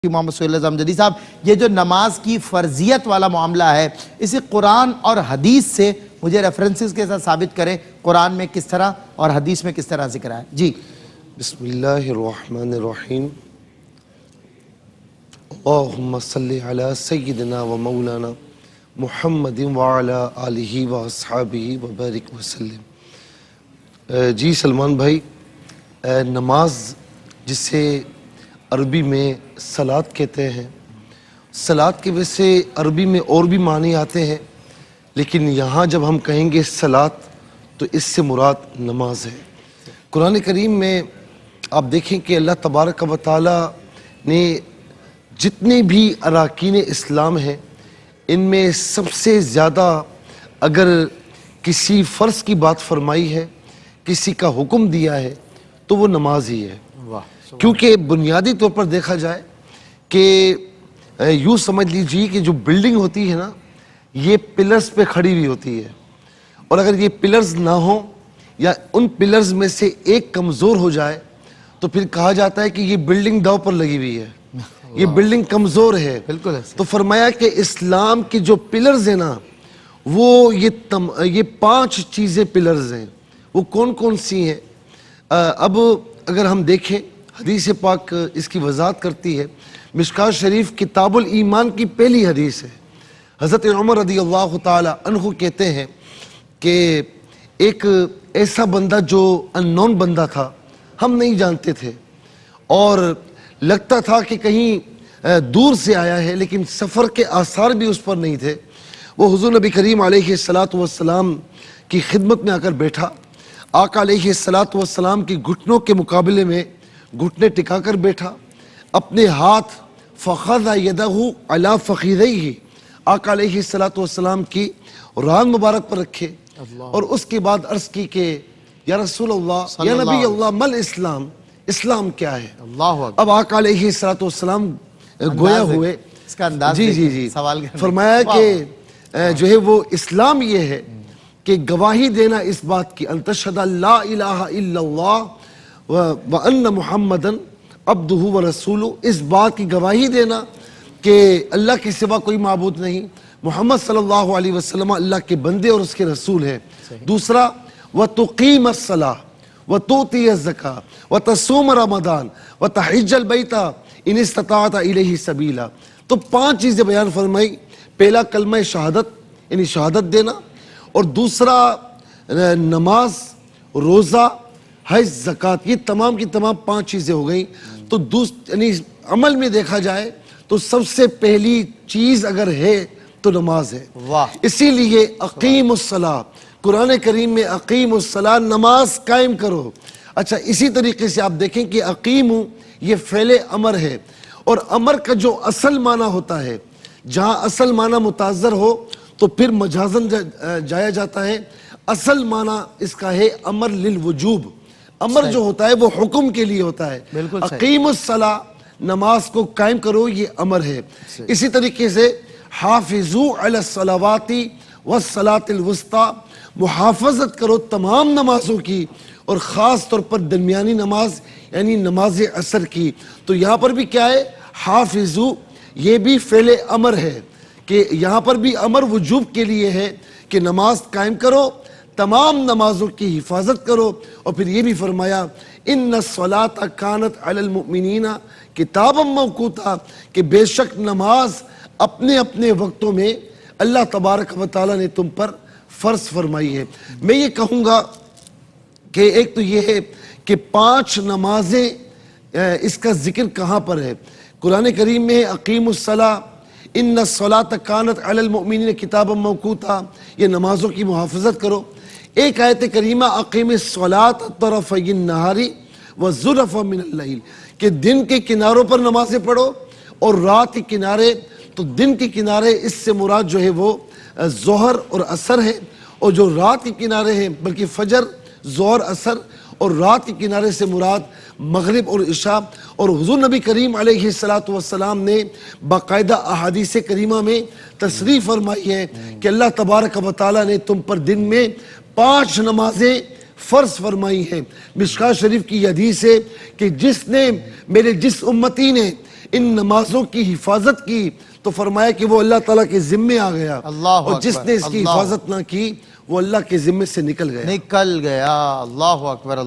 محمد صلی اللہ علیہ وسلم صاحب، یہ جو نماز کی فرضیت والا معاملہ ہے اسے قرآن اور حدیث سے مجھے ریفرنسز کے ساتھ ثابت کریں، قرآن میں کس طرح اور حدیث میں کس طرح ذکر ہے؟ جی بسم اللہ الرحمن الرحیم اللہم صلی علی سیدنا و مولانا محمد وعلی آلہ و اصحابہ وبارک وسلم۔ جی سلمان بھائی، نماز جسے عربی میں صلاۃ کہتے ہیں، صلاۃ کے ویسے عربی میں اور بھی معنی آتے ہیں، لیکن یہاں جب ہم کہیں گے صلاۃ تو اس سے مراد نماز ہے۔ قرآن کریم میں آپ دیکھیں کہ اللہ تبارک و تعالی نے جتنے بھی اراکین اسلام ہیں ان میں سب سے زیادہ اگر کسی فرض کی بات فرمائی ہے، کسی کا حکم دیا ہے تو وہ نماز ہی ہے۔ کیونکہ بنیادی طور پر دیکھا جائے کہ یوں سمجھ لیجیے کہ جو بلڈنگ ہوتی ہے نا، یہ پلرز پہ کھڑی ہوئی ہوتی ہے، اور اگر یہ پلرز نہ ہوں یا ان پلرز میں سے ایک کمزور ہو جائے تو پھر کہا جاتا ہے کہ یہ بلڈنگ داؤ پر لگی ہوئی ہے، یہ بلڈنگ کمزور ہے۔ بالکل تو فرمایا کہ اسلام کے جو پلرز ہیں نا، وہ یہ 5 چیزیں پلرز ہیں۔ وہ کون کون سی ہیں؟ اب اگر ہم دیکھیں، حدیث پاک اس کی وضاحت کرتی ہے۔ مشکوٰۃ شریف کتاب الایمان کی پہلی حدیث ہے۔ حضرت عمر رضی اللہ تعالی عنہ کہتے ہیں کہ ایک ایسا بندہ جو اننون بندہ تھا، ہم نہیں جانتے تھے اور لگتا تھا کہ کہیں دور سے آیا ہے، لیکن سفر کے آثار بھی اس پر نہیں تھے۔ وہ حضور نبی کریم علیہ السلام کی خدمت میں آ کر بیٹھا۔ آقا علیہ السلام کی گھٹنوں کے مقابلے میں گھٹنے ٹکا کر بیٹھا، اپنے ہاتھ فخذ یدہ علی فخذیہ، آقا علیہ السلام کی ران مبارک پر رکھے، اور اس کے بعد عرض کی کہ یا رسول اللہ، یا نبی اللہ، مل اسلام، اسلام کیا ہے؟ اب آقا علیہ السلام گویا ہوئے، جی فرمایا کہ جو ہے وہ اسلام یہ ہے کہ گواہی دینا اس بات کی، ان تشہد لا الہ الا اللہ وَأَنَّ مُحَمَّدًا عَبْدُهُ وَرَسُولُهُ، اس بات کی گواہی دینا کہ اللہ کے سوا کوئی معبود نہیں، محمد صلی اللہ علیہ وسلم اللہ کے بندے اور اس کے رسول ہیں۔ دوسرا وَتُقِيمَ الصَّلَاةَ وَتُؤْتِيَ الزَّكَاةَ وَتَصُومَ رَمَضَانَ وَتَحِجَّ الْبَيْتَ إِنِ اسْتَطَعْتَ إِلَيْهِ سَبِيلًا۔ تو 5 چیزیں بیان فرمائی۔ پہلا کلمہ شہادت، یعنی شہادت دینا، اور دوسرا نماز، روزہ، حج، زکوٰۃ، یہ تمام کی تمام 5 چیزیں ہو گئیں۔ تو یعنی عمل میں دیکھا جائے تو سب سے پہلی چیز اگر ہے تو نماز ہے۔ اسی لیے اقیم الصلاۃ، قرآن کریم میں اقیم الصلاۃ، نماز قائم کرو۔ اچھا، اسی طریقے سے آپ دیکھیں کہ اقیم یہ فعل امر ہے، اور امر کا جو اصل معنی ہوتا ہے، جہاں اصل معنی متعذر ہو تو پھر مجازن جایا جاتا ہے۔ اصل معنی اس کا ہے امر للوجوب، امر جو ہوتا ہے وہ حکم کے لیے ہوتا ہے۔ اقیم الصلاۃ، نماز کو قائم کرو، یہ امر ہے۔ اسی طریقے سے حافظوا علی الصلوات والصلاۃ الوسطیٰ، محافظت کرو تمام نمازوں کی، اور خاص طور پر درمیانی نماز یعنی نماز عصر کی۔ تو یہاں پر بھی کیا ہے؟ حافظوا، یہ بھی فعل امر ہے کہ یہاں پر بھی امر وجوب کے لیے ہے کہ نماز قائم کرو، تمام نمازوں کی حفاظت کرو۔ اور پھر یہ بھی فرمایا ان الصلاۃ کانت علی المؤمنین کتابا موقوتا، کہ بے شک نماز اپنے اپنے وقتوں میں اللہ تبارک و تعالی نے تم پر فرض فرمائی ہے۔ میں یہ کہوں گا کہ ایک تو یہ ہے کہ 5 نمازیں، اس کا ذکر کہاں پر ہے؟ قرآن کریم میں اقیم الصلاۃ، ان الصلاۃ کانت علی المؤمنین کتابا موقوتا، یہ نمازوں کی محافظت کرو۔ ایک آیت کریمہ اقیم الصلاۃ طرفی النہار وزلفا من اللیل، کہ دن کے کناروں پر نمازیں پڑھو اور رات کے کنارے۔ تو دن کے کنارے اس سے مراد جو ہے وہ ظہر اور عصر ہے، اور جو رات کے کنارے ہیں بلکہ فجر، ظہر، عصر، اور رات کے کنارے سے مراد مغرب اور عشاء۔ اور حضور نبی کریم علیہ السلام نے باقاعدہ احادیث کریمہ میں تصریح فرمائی ہے کہ اللہ تبارک و تعالی نے تم پر دن میں 5 نمازیں فرض فرمائی ہیں۔ مشکوٰۃ شریف کی حدیث ہے کہ جس امتی نے ان نمازوں کی حفاظت کی تو فرمایا کہ وہ اللہ تعالیٰ کے ذمے آ گیا، اللہ اور جس اکبر، نے اس کی اللہ حفاظت نہ کی وہ اللہ کے ذمے سے نکل گیا۔ نکل گیا۔ اللہ اکبر۔